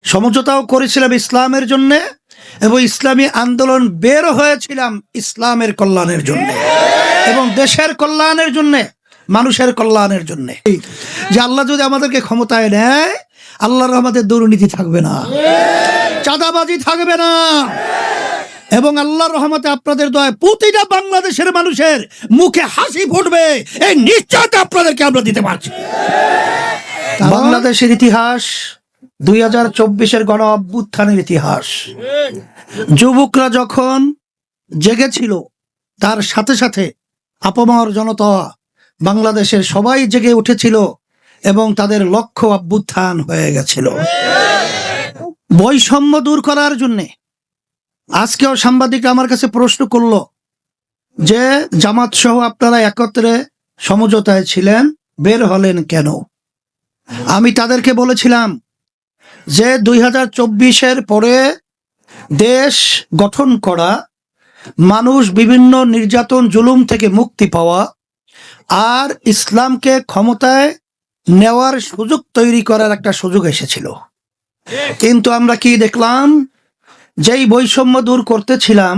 সমঝোতাও করেছিলাম ইসলামের জন্য এবং ইসলামী আন্দোলন বের হয়েছিলাম ইসলামের কল্যাণের জন্য এবং দেশের কল্যাণের জন্য, মানুষের কল্যাণের জন্য। যে আল্লাহ যদি আমাদেরকে ক্ষমতায় নেয়, আল্লাহর রহমতে দুর্নীতি থাকবে না, চাঁদাবাজি থাকবে না, এবং আল্লাহর রহমতে আপনাদের দয়ায় প্রতিটা বাংলাদেশের মানুষের মুখে হাসি ফুটবে, এই নিশ্চয়তা আপনাদেরকে আমরা দিতে পারছি। বাংলাদেশের ইতিহাস 2024-এর গণ অভ্যুত্থানের ইতিহাস। যুবকরা যখন জেগেছিল, তার সাথে সাথে আপামর জনতা বাংলাদেশের সবাই জেগে উঠেছিল এবং তাদের লক্ষ্য অভ্যুত্থান হয়ে গেছিল বৈষম্য দূর করার জন্যে। আজকেও সাংবাদিক আমার কাছে প্রশ্ন করলো যে জামাত সহ আপনারা একত্রে সমঝোতায় ছিলেন, বের হলেন কেন? আমি তাদেরকে বলেছিলাম যে 2024-এর পরে দেশ গঠন করা, মানুষ বিভিন্ন নির্যাতন জুলুম থেকে মুক্তি পাওয়া আর ইসলামকে ক্ষমতায় নেওয়ার সুযোগ তৈরি করার একটা সুযোগ এসেছিল। কিন্তু আমরা কি দেখলাম? যেই বৈষম্য দূর করতেছিলাম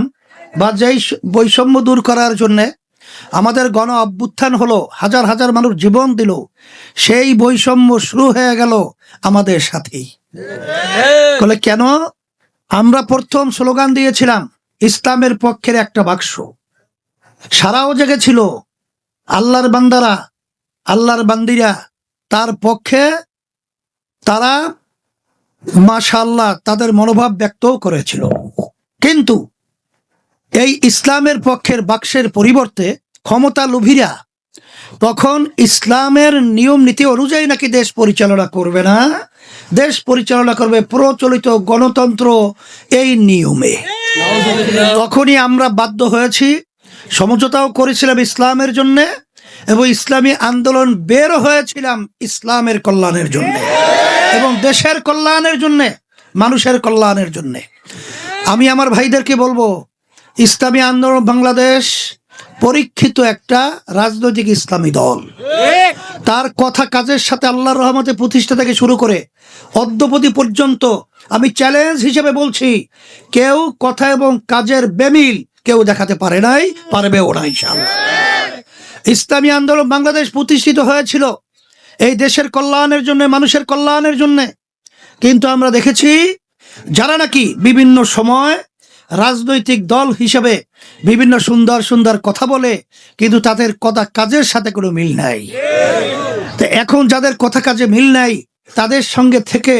বা যেই বৈষম্য দূর করার জন্যে আমাদের গণ অভ্যুত্থান হলো, হাজার হাজার মানুষ জীবন দিল, সেই বৈষম্য শুরু হয়ে গেল আমাদের সাথেই। বলে কেন? আমরা প্রথম স্লোগান দিয়েছিলাম ইসলামের পক্ষের একটা বাক্স। সারাও জেগেছিল, আল্লাহর বান্দারা, আল্লাহর বান্দিরা তার পক্ষে, তারা মাশাআল্লাহ তাদের মনোভাব ব্যক্তও করেছিল। কিন্তু এই ইসলামের পক্ষের বাক্সের পরিবর্তে ক্ষমতা লোভীরা তখন ইসলামের নিয়ম নীতি অনুযায়ী নাকি দেশ পরিচালনা করবে না, দেশ পরিচালনা করবে প্রচলিত গণতন্ত্র এই নিয়মে। তখনই আমরা বাধ্য হয়েছি, সমঝোতাও করেছিলাম ইসলামের জন্য এবং ইসলামী আন্দোলন বের হয়েছিলাম ইসলামের কল্যাণের জন্য এবং দেশের কল্যাণের জন্য, মানুষের কল্যাণের জন্য। আমি আমার ভাইদেরকে বলবো, ইসলামী আন্দোলন বাংলাদেশ পরীক্ষিত একটা রাজনৈতিক ইসলামী দল। তার কথা কাজের সাথে আল্লাহর রহমতে প্রতিষ্ঠা থেকে শুরু করে অদ্যপতি পর্যন্ত আমি চ্যালেঞ্জ হিসেবে বলছি, কেউ কথা এবং কাজের বেমিল কেউ দেখাতে পারে নাই, পারবেও না ইনশাআল্লাহ। ইসলামী আন্দোলন বাংলাদেশ প্রতিষ্ঠিত হয়েছিল এই দেশের কল্যাণের জন্য, মানুষের কল্যাণের জন্য। কিন্তু আমরা দেখেছি যারা নাকি বিভিন্ন সময় রাজনৈতিক দল হিসেবে বিভিন্ন সুন্দর সুন্দর কথা বলে, কিন্তু তাদের কথা কাজের সাথে কোনো মিল নাই। তো এখন যাদের কথা কাজে মিল নাই, তাদের সঙ্গে থেকে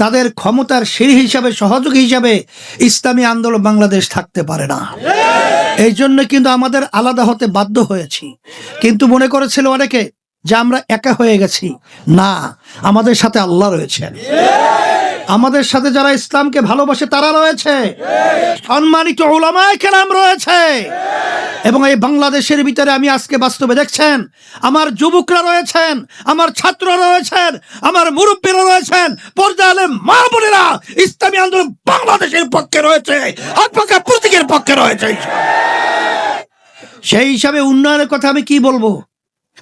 তাদের ক্ষমতার সিঁড়ি হিসাবে, সহযোগী হিসাবে ইসলামী আন্দোলন বাংলাদেশ থাকতে পারে না। এই জন্য কিন্তু আমাদের আলাদা হতে বাধ্য হয়েছি। কিন্তু মনে করেছিল অনেকে যে আমরা একা হয়ে গেছি। না, আমাদের সাথে আল্লাহ রয়েছেন, আমাদের সাথে যারা ইসলামকে ভালোবাসে তারা রয়েছে, সম্মানিত উলামায়ে কেরাম রয়েছে। এবং এই বাংলাদেশের ভিতরে আমি আজকে বাস্তবে দেখছেন, আমার যুবকরা রয়েছেন, আমার ছাত্ররা রয়েছেন, আমার মুরব্বীরা রয়েছেন, পর্দা আলেম মা বোনেরা ইসলামী আন্দোলন বাংলাদেশের পক্ষে রয়েছে, হাত পাকা প্রতীকের পক্ষে রয়েছে। সেই হিসাবে উন্নয়নের কথা আমি কি বলবো?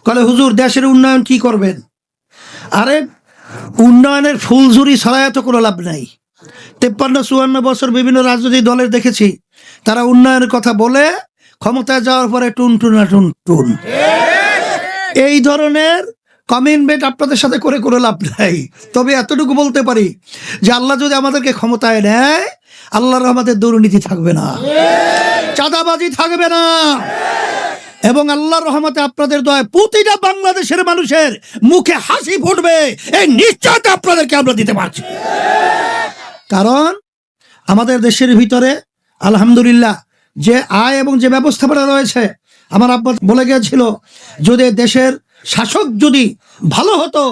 বলে হুজুর দেশের উন্নয়ন কি করবেন? আরে উন্নয়নের ফুলঝুরি ছড়ায় তো কোনো লাভ নাই। 53-54 বছর বিভিন্ন রাজনৈতিক দলের দেখেছি, তারা উন্নয়নের কথা বলে ক্ষমতায় যাওয়ার পরে টুনটুনা টুনটুন। এই ধরনের কমিটমেন্ট আপনাদের সাথে করে কোনো লাভ নাই। তবে এতটুকু বলতে পারি যে আল্লাহ যদি আমাদেরকে ক্ষমতায় নেয়, আল্লাহর রহমতে দুর্নীতি থাকবে না, চাঁদাবাজি থাকবে না, এবং আল্লাহর রহমতে আপনাদের দয়ায় প্রতিটা বাংলাদেশের মানুষের মুখে হাসি ফুটবে, এই নিশ্চয়তা আপনাদেরকে আমরা দিতে পারছি। কারণ আমাদের দেশের ভিতরে আলহামদুলিল্লাহ যে আয় এবং যে ব্যবস্থাপনা রয়েছে, আমার আব্বা বলে গিয়েছিল যদি দেশের শাসক যদি ভালো হতো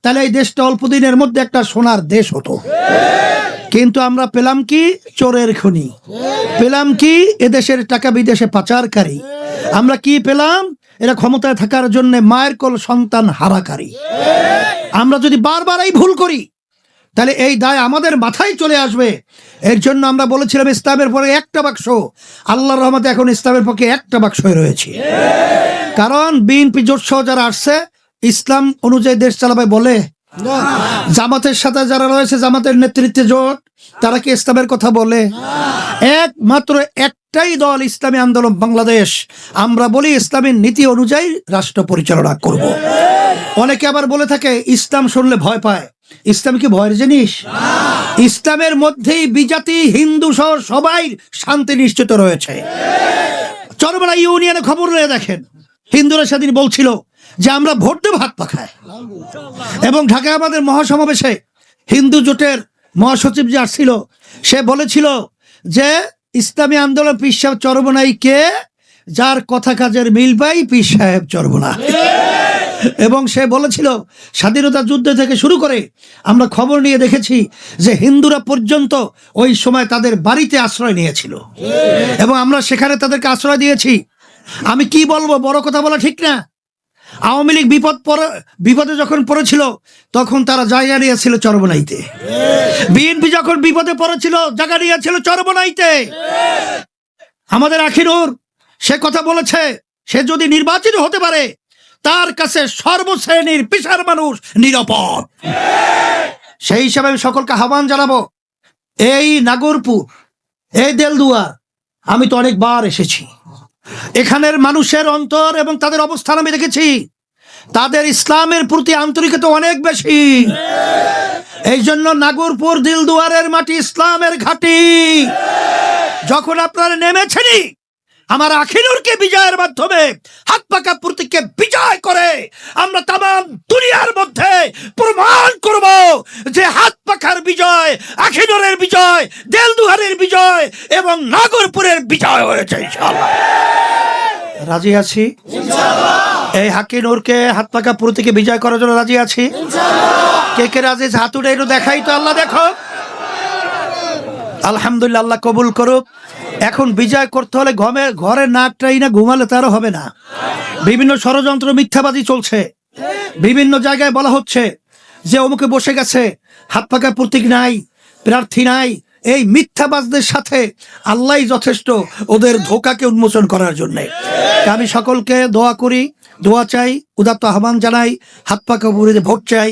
তাহলে এই দেশটা অল্প দিনের মধ্যে একটা সোনার দেশ হতো। কিন্তু আমরা পেলাম কি? চোরের খনি। পেলাম কি? এদেশের টাকা বিদেশে পাচারকারী। আমরা কি পেলাম? এরা ক্ষমতায় থাকার জন্য মায়ের কোল সন্তান হারাকারী। আমরা যদি বারবার এই ভুল করি তাহলে এই দায় আমাদের মাথায় চলে আসবে। এর জন্য আমরা বলেছিলাম ইসলামের পরে একটা বাক্স, আল্লাহর রহমতে এখন ইসলামের পক্ষে একটা বাক্সই রয়েছে। কারণ বিএনপি জোট সহ যারা আসছে ইসলাম অনুযায়ী দেশ চালাবে বলে, জামাতের সাথে যারা রয়েছে, জামাতের নেতৃত্বে জোট, তারা কি ইসলামের কথা বলে? একমাত্র একটাই দল, ইসলামী আন্দোলন বাংলাদেশ। আমরা বলি ইসলামের নীতি অনুযায়ী রাষ্ট্র পরিচালনা করব। অনেকে আবার বলে থাকে ইসলাম শুনলে ভয় পায়। ইসলাম কি ভয়ের জিনিস? ইসলামের মধ্যেই বিজাতি, হিন্দু সহ সবাই শান্তি নিশ্চিত রয়েছে। চরমরা ইউনিয়নে খবর নিয়ে দেখেন, হিন্দুরা সেদিন বলছিল যে আমরা ভোট দেব হাত পাখায়। এবং ঢাকায় আমাদের মহাসমাবেশে হিন্দু জোটের মহাসচিব যে আসছিল, সে বলেছিল যে ইসলামী আন্দোলন পীর সাহেব চরমনাইকে যার কথা কাজের মিল পাই পীর সাহেব চরমনা। এবং সে বলেছিল স্বাধীনতা যুদ্ধ থেকে শুরু করে আমরা খবর নিয়ে দেখেছি যে হিন্দুরা পর্যন্ত ওই সময় তাদের বাড়িতে আশ্রয় নিয়েছিল এবং আমরা সেখানে তাদেরকে আশ্রয় দিয়েছি। আমি কি বলবো, বড় কথা বলা ঠিক না। আওয়ামী লীগ বিপদে যখন পড়েছিল তখন তারা জায়গা নিয়েছিল চরমনাইতে। বিএনপি যখন বিপদে পড়েছিল জায়গা নিয়েছিল চরমনাইতে। আমাদের আখিনুর সে কথা বলেছে, সে যদি নির্বাচিত হতে পারে তার কাছে সর্বশ্রেণীর পেশার মানুষ নিরাপদ। সেই হিসাবে আমি সকলকে আহ্বান জানাবো, এই নাগরপুর, এই দেলদুয়ার আমি তো অনেকবার এসেছি। এখানের মানুষের অন্তর এবং তাদের অবস্থান আমি দেখেছি, তাদের ইসলামের প্রতি আন্তরিকতা অনেক বেশি। এই জন্য নাগরপুর দিলদুয়ারের মাটি ইসলামের ঘাঁটি। যখন আপনারা নেমেছেনই আমার আখিনুরকে বিজয়ের মাধ্যমে হাত পাকা প্রতীককে বিজয় করে আমরা তামাম দুনিয়ার মধ্যে প্রমাণ করব যে হাত পাখার বিজয়, আখিনুরের বিজয়, দেলদুয়ারের বিজয় এবং নাগরপুরের বিজয় হয়েছে ইনশাআল্লাহ। রাজি আছি ইনশাআল্লাহ। এই আখিনুরকে হাত পাকা প্রতীকে বিজয় করার জন্য রাজি আছি ইনশাআল্লাহ। কে কে রাজি? হাত উঠে একটু দেখাই তো, আল্লাহ দেখো। আলহামদুলিল্লাহ, আল্লাহ কবুল করুক। এখন বিজয় করতে হলে ঘরে নাকটাই না ঘুমালে তারও হবে না। বিভিন্ন ষড়যন্ত্র, মিথ্যাবাদী চলছে। বিভিন্ন জায়গায় বলা হচ্ছে যে অমুকে বসে গেছে, হাত পাকা প্রতীক নাই, প্রার্থী নাই। এই মিথ্যাবাদীদের সাথে আল্লাহই যথেষ্ট ওদের ধোঁকাকে উন্মোচন করার জন্য। আমি সকলকে দোয়া করি, দোয়া চাই, উদাত্ত আহ্বান জানাই, হাত পাকা ভোট চাই।